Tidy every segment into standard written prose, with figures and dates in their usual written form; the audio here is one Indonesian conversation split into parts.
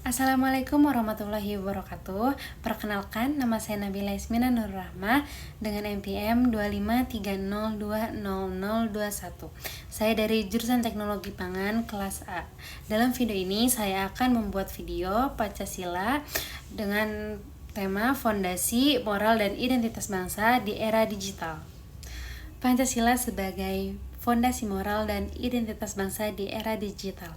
Assalamualaikum warahmatullahi wabarakatuh. Perkenalkan, nama saya Nabila Ismina Nur Rahmah dengan NPM 253020021. Saya dari jurusan Teknologi Pangan kelas A. Dalam video ini saya akan membuat video Pancasila dengan tema Fondasi Moral dan Identitas Bangsa di Era Digital. Pancasila sebagai fondasi moral dan identitas bangsa di era digital.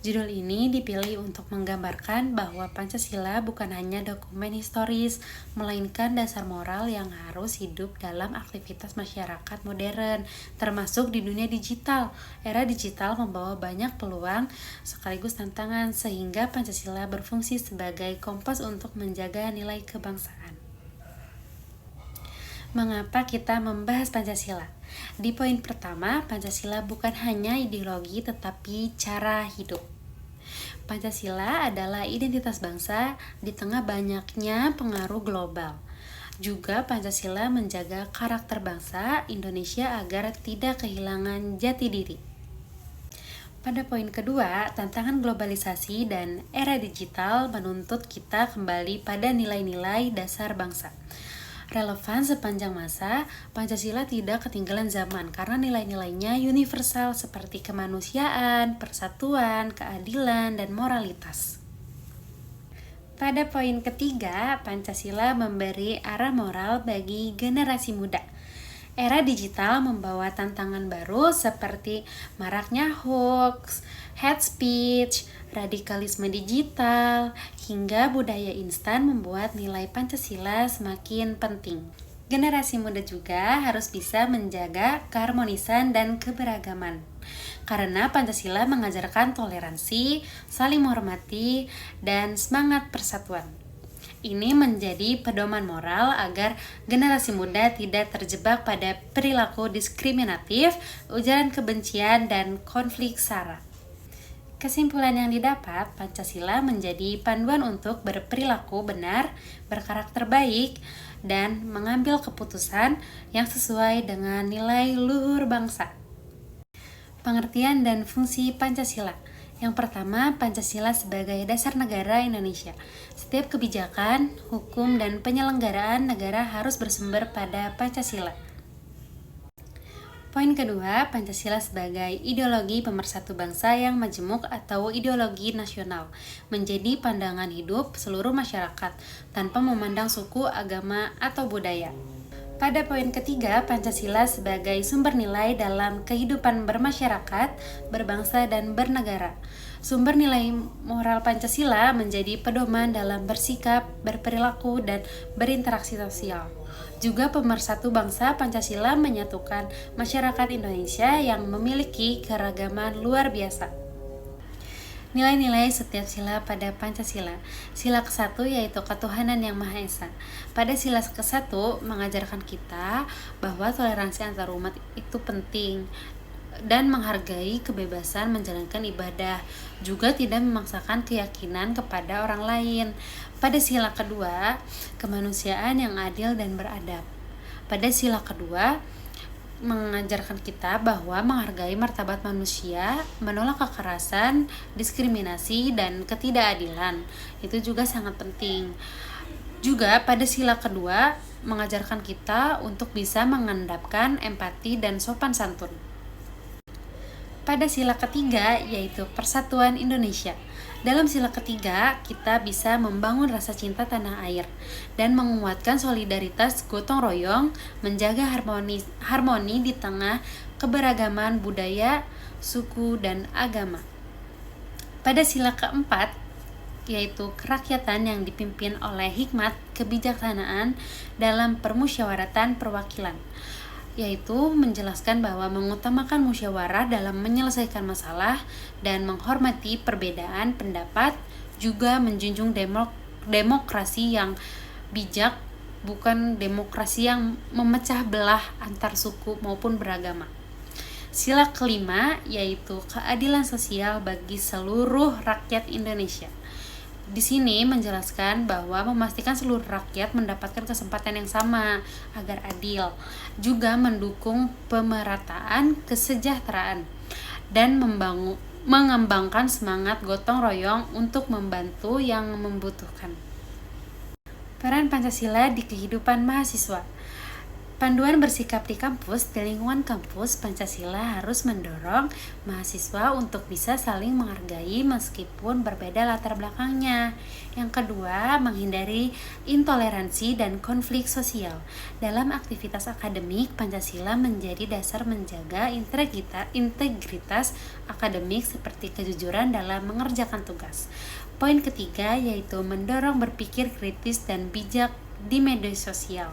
Judul ini dipilih untuk menggambarkan bahwa Pancasila bukan hanya dokumen historis, melainkan dasar moral yang harus hidup dalam aktivitas masyarakat modern, termasuk di dunia digital. Era digital membawa banyak peluang sekaligus tantangan, sehingga Pancasila berfungsi sebagai kompas untuk menjaga nilai kebangsaan. Mengapa kita membahas Pancasila? Di poin pertama, Pancasila bukan hanya ideologi tetapi cara hidup. Pancasila adalah identitas bangsa di tengah banyaknya pengaruh global. Juga Pancasila menjaga karakter bangsa Indonesia agar tidak kehilangan jati diri. Pada poin kedua, tantangan globalisasi dan era digital menuntut kita kembali pada nilai-nilai dasar bangsa. Relevan sepanjang masa, Pancasila tidak ketinggalan zaman karena nilai-nilainya universal seperti kemanusiaan, persatuan, keadilan, dan moralitas. Pada poin ketiga, Pancasila memberi arah moral bagi generasi muda. Era digital membawa tantangan baru seperti maraknya hoax, hate speech, radikalisme digital, hingga budaya instan membuat nilai Pancasila semakin penting. Generasi muda juga harus bisa menjaga keharmonisan dan keberagaman. Karena Pancasila mengajarkan toleransi, saling menghormati, dan semangat persatuan. Ini menjadi pedoman moral agar generasi muda tidak terjebak pada perilaku diskriminatif, ujaran kebencian, dan konflik sara. Kesimpulan yang didapat, Pancasila menjadi panduan untuk berperilaku benar, berkarakter baik, dan mengambil keputusan yang sesuai dengan nilai luhur bangsa. Pengertian dan fungsi Pancasila. Yang pertama, Pancasila sebagai dasar negara Indonesia. Setiap kebijakan, hukum, dan penyelenggaraan negara harus bersumber pada Pancasila. Poin kedua, Pancasila sebagai ideologi pemersatu bangsa yang majemuk atau ideologi nasional, menjadi pandangan hidup seluruh masyarakat tanpa memandang suku, agama, atau budaya. Pada poin ketiga, Pancasila sebagai sumber nilai dalam kehidupan bermasyarakat, berbangsa, dan bernegara. Sumber nilai moral Pancasila menjadi pedoman dalam bersikap, berperilaku, dan berinteraksi sosial. Juga pemersatu bangsa, Pancasila menyatukan masyarakat Indonesia yang memiliki keragaman luar biasa. Nilai-nilai setiap sila pada Pancasila. Sila ke-1 yaitu ketuhanan yang Maha Esa. Pada sila ke-1 mengajarkan kita bahwa toleransi antar umat itu penting dan menghargai kebebasan menjalankan ibadah, juga tidak memaksakan keyakinan kepada orang lain. Pada sila kedua, kemanusiaan yang adil dan beradab. Pada sila kedua, mengajarkan kita bahwa menghargai martabat manusia, menolak kekerasan, diskriminasi, dan ketidakadilan. Itu juga sangat penting. Juga pada sila kedua, mengajarkan kita untuk bisa mengendapkan empati dan sopan santun. Pada sila ketiga, yaitu persatuan Indonesia. Dalam sila ketiga, kita bisa membangun rasa cinta tanah air dan menguatkan solidaritas gotong royong, menjaga harmoni di tengah keberagaman budaya, suku, dan agama. Pada sila keempat, yaitu kerakyatan yang dipimpin oleh hikmat kebijaksanaan dalam permusyawaratan perwakilan, yaitu menjelaskan bahwa mengutamakan musyawarah dalam menyelesaikan masalah dan menghormati perbedaan pendapat, juga menjunjung demokrasi yang bijak, bukan demokrasi yang memecah belah antar suku maupun beragama. Sila kelima yaitu keadilan sosial bagi seluruh rakyat Indonesia. Di sini menjelaskan bahwa memastikan seluruh rakyat mendapatkan kesempatan yang sama agar adil, juga mendukung pemerataan kesejahteraan dan mengembangkan semangat gotong royong untuk membantu yang membutuhkan. Peran Pancasila di kehidupan mahasiswa. Panduan bersikap di kampus, di lingkungan kampus, Pancasila harus mendorong mahasiswa untuk bisa saling menghargai meskipun berbeda latar belakangnya. Yang kedua, menghindari intoleransi dan konflik sosial. Dalam aktivitas akademik, Pancasila menjadi dasar menjaga integritas akademik seperti kejujuran dalam mengerjakan tugas. Poin ketiga yaitu mendorong berpikir kritis dan bijak di media sosial.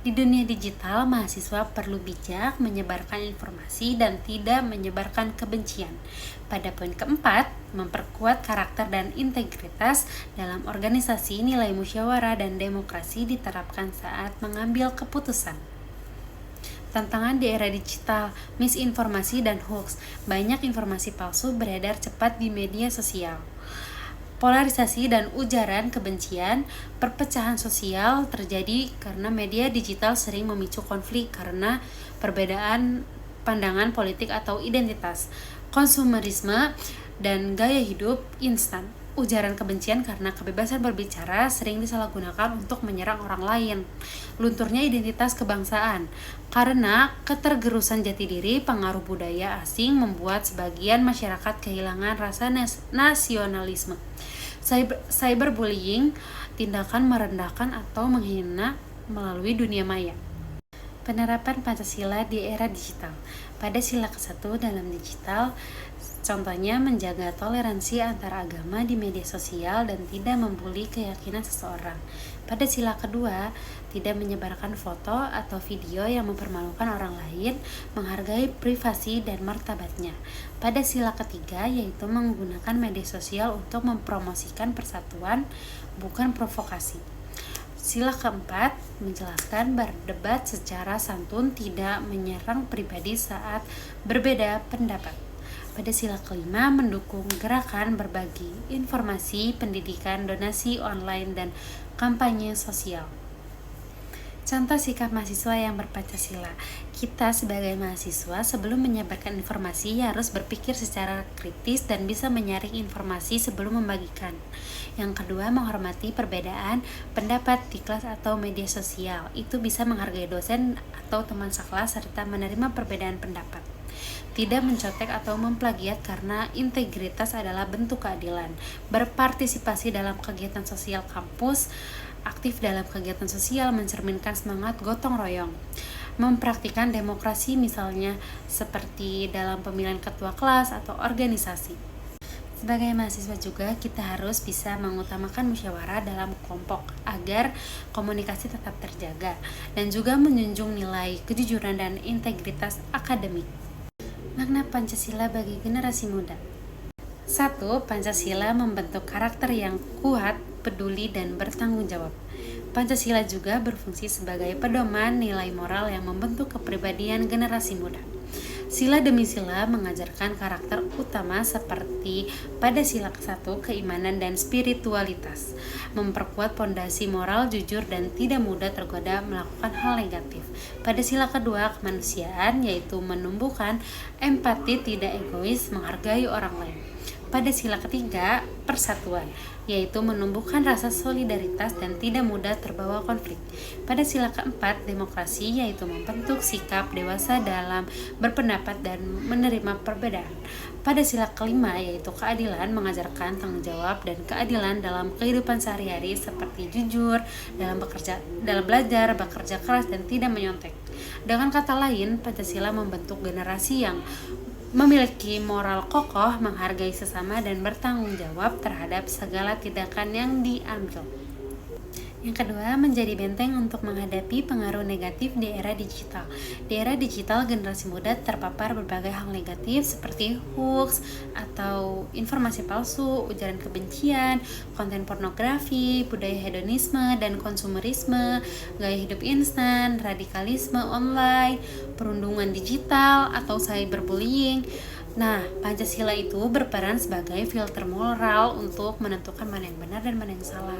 Di dunia digital, mahasiswa perlu bijak menyebarkan informasi dan tidak menyebarkan kebencian. Pada poin keempat, memperkuat karakter dan integritas dalam organisasi. Nilai musyawarah dan demokrasi diterapkan saat mengambil keputusan. Tantangan di era digital, misinformasi dan hoax. Banyak informasi palsu beredar cepat di media sosial. Polarisasi dan ujaran kebencian, perpecahan sosial terjadi karena media digital sering memicu konflik karena perbedaan pandangan politik atau identitas, konsumerisme, dan gaya hidup instan. Ujaran kebencian karena kebebasan berbicara sering disalahgunakan untuk menyerang orang lain. Lunturnya identitas kebangsaan karena ketergerusan jati diri, pengaruh budaya asing membuat sebagian masyarakat kehilangan rasa nasionalisme. Cyberbullying, tindakan merendahkan atau menghina melalui dunia maya. Penerapan Pancasila di era digital. Pada sila ke-1 dalam digital, contohnya menjaga toleransi antar agama di media sosial dan tidak membuli keyakinan seseorang. Pada sila kedua, tidak menyebarkan foto atau video yang mempermalukan orang lain, menghargai privasi dan martabatnya. Pada sila ketiga, yaitu menggunakan media sosial untuk mempromosikan persatuan, bukan provokasi. Sila keempat, menjelaskan berdebat secara santun, tidak menyerang pribadi saat berbeda pendapat. Pada sila kelima, mendukung gerakan berbagi informasi, pendidikan, donasi online, dan kampanye sosial. Contoh sikap mahasiswa yang berpancasila. Kita sebagai mahasiswa sebelum menyebarkan informasi harus berpikir secara kritis dan bisa menyaring informasi sebelum membagikan. Yang kedua, menghormati perbedaan pendapat di kelas atau media sosial. Itu bisa menghargai dosen atau teman sekelas serta menerima perbedaan pendapat. Tidak mencontek atau memplagiat karena integritas adalah bentuk keadilan. Berpartisipasi dalam kegiatan sosial kampus, aktif dalam kegiatan sosial mencerminkan semangat gotong royong. Mempraktikkan demokrasi misalnya seperti dalam pemilihan ketua kelas atau organisasi. Sebagai mahasiswa juga kita harus bisa mengutamakan musyawarah dalam kelompok agar komunikasi tetap terjaga dan juga menjunjung nilai kejujuran dan integritas akademik. Makna Pancasila bagi generasi muda. 1. Pancasila membentuk karakter yang kuat, peduli, dan bertanggung jawab. Pancasila juga berfungsi sebagai pedoman nilai moral yang membentuk kepribadian generasi muda. Sila demi sila mengajarkan karakter utama seperti pada sila ke-1 keimanan dan spiritualitas, memperkuat pondasi moral jujur dan tidak mudah tergoda melakukan hal negatif. Pada sila kedua kemanusiaan yaitu menumbuhkan empati, tidak egois, menghargai orang lain. Pada sila ketiga, persatuan, yaitu menumbuhkan rasa solidaritas dan tidak mudah terbawa konflik. Pada sila keempat, demokrasi, yaitu membentuk sikap dewasa dalam berpendapat dan menerima perbedaan. Pada sila kelima, yaitu keadilan, mengajarkan tanggung jawab dan keadilan dalam kehidupan sehari-hari seperti jujur dalam belajar, bekerja keras, dan tidak menyontek. Dengan kata lain, Pancasila membentuk generasi yang memiliki moral kokoh, menghargai sesama, dan bertanggung jawab terhadap segala tindakan yang diambil. Yang kedua, menjadi benteng untuk menghadapi pengaruh negatif di era digital. Di era digital, generasi muda terpapar berbagai hal negatif seperti hoax atau informasi palsu, ujaran kebencian, konten pornografi, budaya hedonisme dan konsumerisme, gaya hidup instan, radikalisme online, perundungan digital atau cyberbullying, Nah, Pancasila itu berperan sebagai filter moral untuk menentukan mana yang benar dan mana yang salah.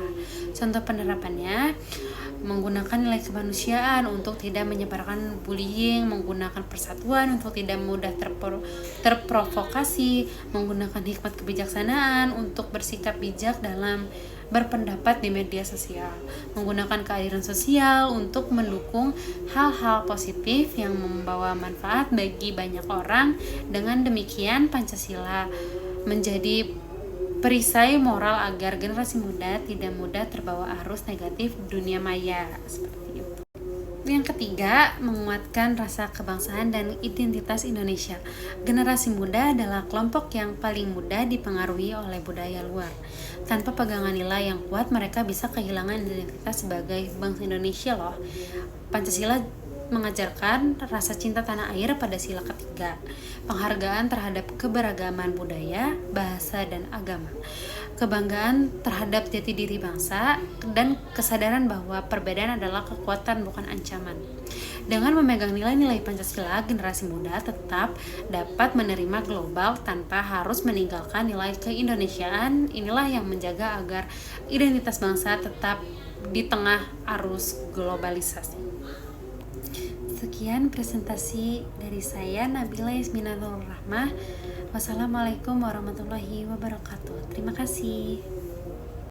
Contoh penerapannya, menggunakan nilai kemanusiaan untuk tidak menyebarkan bullying, menggunakan persatuan untuk tidak mudah terprovokasi, menggunakan hikmat kebijaksanaan untuk bersikap bijak dalam berpendapat di media sosial, menggunakan keadilan sosial untuk mendukung hal-hal positif yang membawa manfaat bagi banyak orang. Dengan demikian, Pancasila menjadi perisai moral agar generasi muda tidak mudah terbawa arus negatif dunia maya. Seperti itu. Yang ketiga, menguatkan rasa kebangsaan dan identitas Indonesia. Generasi muda adalah kelompok yang paling mudah dipengaruhi oleh budaya luar. Tanpa pegangan nilai yang kuat, mereka bisa kehilangan identitas sebagai bangsa Indonesia loh. Pancasila mengajarkan rasa cinta tanah air pada sila ketiga, penghargaan terhadap keberagaman budaya, bahasa, dan agama, kebanggaan terhadap jati diri bangsa, dan kesadaran bahwa perbedaan adalah kekuatan bukan ancaman. Dengan memegang nilai-nilai Pancasila, generasi muda tetap dapat menerima global tanpa harus meninggalkan nilai keindonesiaan. Inilah yang menjaga agar identitas bangsa tetap di tengah arus globalisasi. Sekian presentasi dari saya, Nabila Yasminatul Rahmah. Wassalamualaikum warahmatullahi wabarakatuh. Terima kasih.